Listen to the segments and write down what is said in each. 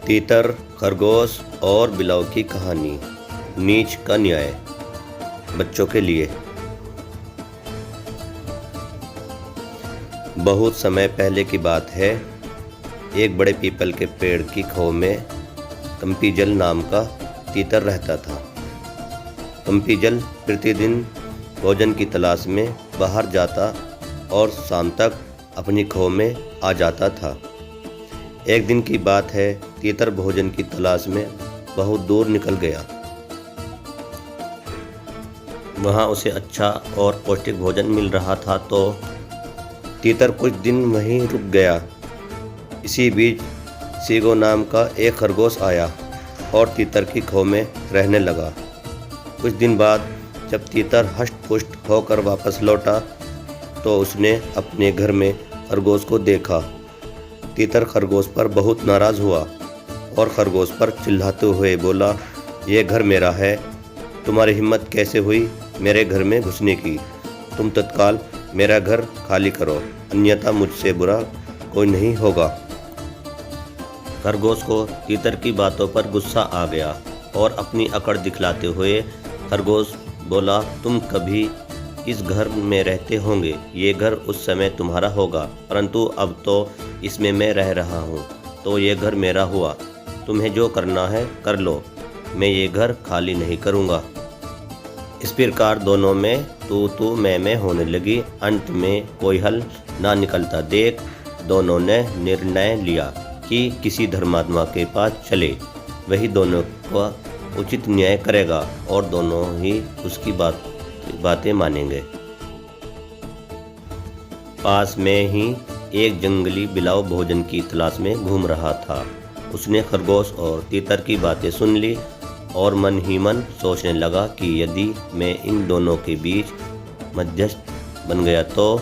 तीतर, खरगोश और बिलाव की कहानी। नीच का न्याय। बच्चों के लिए। बहुत समय पहले की बात है। एक बड़े पीपल के पेड़ की खो में कंपीजल नाम का तीतर रहता था। कंपीजल प्रतिदिन भोजन की तलाश में बाहर जाता और शाम तक अपनी खो में आ जाता था। एक दिन की बात है, तीतर भोजन की तलाश में बहुत दूर निकल गया। वहाँ उसे अच्छा और पौष्टिक भोजन मिल रहा था तो तीतर कुछ दिन वहीं रुक गया। इसी बीच सीगो नाम का एक खरगोश आया और तीतर की खो में रहने लगा। कुछ दिन बाद जब तीतर हष्ट-पुष्ट होकर वापस लौटा तो उसने अपने घर में खरगोश को देखा। तीतर खरगोश पर बहुत नाराज़ हुआ और खरगोश पर चिल्लाते हुए बोला, "यह घर मेरा है, तुम्हारी हिम्मत कैसे हुई मेरे घर में घुसने की? तुम तत्काल मेरा घर खाली करो, अन्यथा मुझसे बुरा कोई नहीं होगा।" खरगोश को तीतर की बातों पर गुस्सा आ गया और अपनी अकड़ दिखलाते हुए खरगोश बोला, "तुम कभी इस घर में रहते होंगे, ये घर उस समय तुम्हारा होगा, परंतु अब तो इसमें मैं रह रहा हूँ, तो ये घर मेरा हुआ। तुम्हें जो करना है कर लो, मैं ये घर खाली नहीं करूँगा।" इस प्रकार दोनों में तू मैं होने लगी। अंत में कोई हल ना निकलता देख दोनों ने निर्णय लिया कि किसी धर्मात्मा के पास चले, वही दोनों का उचित न्याय करेगा और दोनों ही उसकी बातें मानेंगे। पास में ही एक जंगली बिलाव भोजन की तलाश में घूम रहा था। उसने खरगोश और तीतर की बातें सुन ली और मन ही मन सोचने लगा कि यदि मैं इन दोनों के बीच मध्यस्थ बन गया तो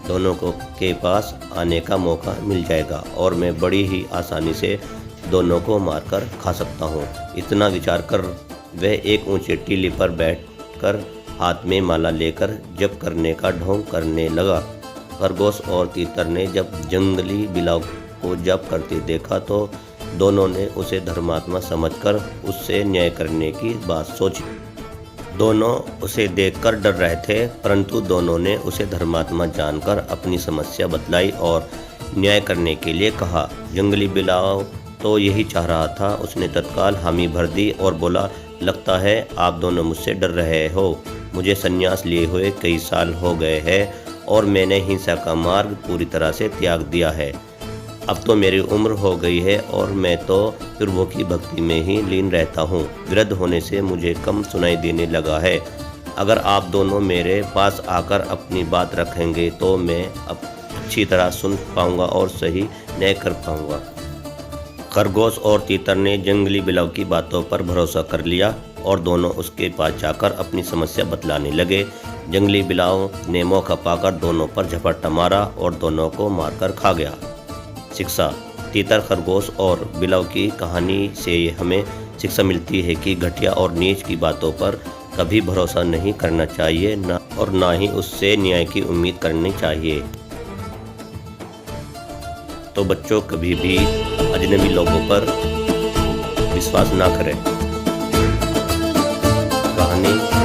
दोनों के पास आने का मौका मिल जाएगा और मैं बड़ी ही आसानी से दोनों को मारकर खा सकता हूँ। इतना विचार कर वह एक ऊंचे टीले पर बैठकर हाथ में माला लेकर जप करने का ढोंग करने लगा। खरगोश और तीतर ने जब जंगली बिलाव को जप करते देखा तो दोनों ने उसे धर्मात्मा समझकर उससे न्याय करने की बात सोची। दोनों उसे देखकर डर रहे थे, परंतु दोनों ने उसे धर्मात्मा जानकर अपनी समस्या बतलाई और न्याय करने के लिए कहा। जंगली बिलाव तो यही चाह रहा था। उसने तत्काल हामी भर दी और बोला, "लगता है आप दोनों मुझसे डर रहे हो। मुझे संन्यास लिए हुए कई साल हो गए हैं और मैंने हिंसा का मार्ग पूरी तरह से त्याग दिया है। अब तो मेरी उम्र हो गई है और मैं तो प्रभु की भक्ति में ही लीन रहता हूँ। वृद्ध होने से मुझे कम सुनाई देने लगा है। अगर आप दोनों मेरे पास आकर अपनी बात रखेंगे तो मैं अब अच्छी तरह सुन पाऊँगा और सही न्याय कर पाऊँगा।" खरगोश और तीतर ने जंगली बिलाव की बातों पर भरोसा कर लिया और दोनों उसके पास जाकर अपनी समस्या बतलाने लगे। जंगली बिलाव ने मौका पाकर दोनों पर झपट्टा मारा और दोनों को मारकर खा गया। शिक्षा। तीतर, खरगोश और बिलाव की कहानी से हमें शिक्षा मिलती है कि घटिया और नीच की बातों पर कभी भरोसा नहीं करना चाहिए और ना ही उससे न्याय की उम्मीद करनी चाहिए। तो बच्चों, कभी भी अजनबी लोगों पर विश्वास ना करें। कहानी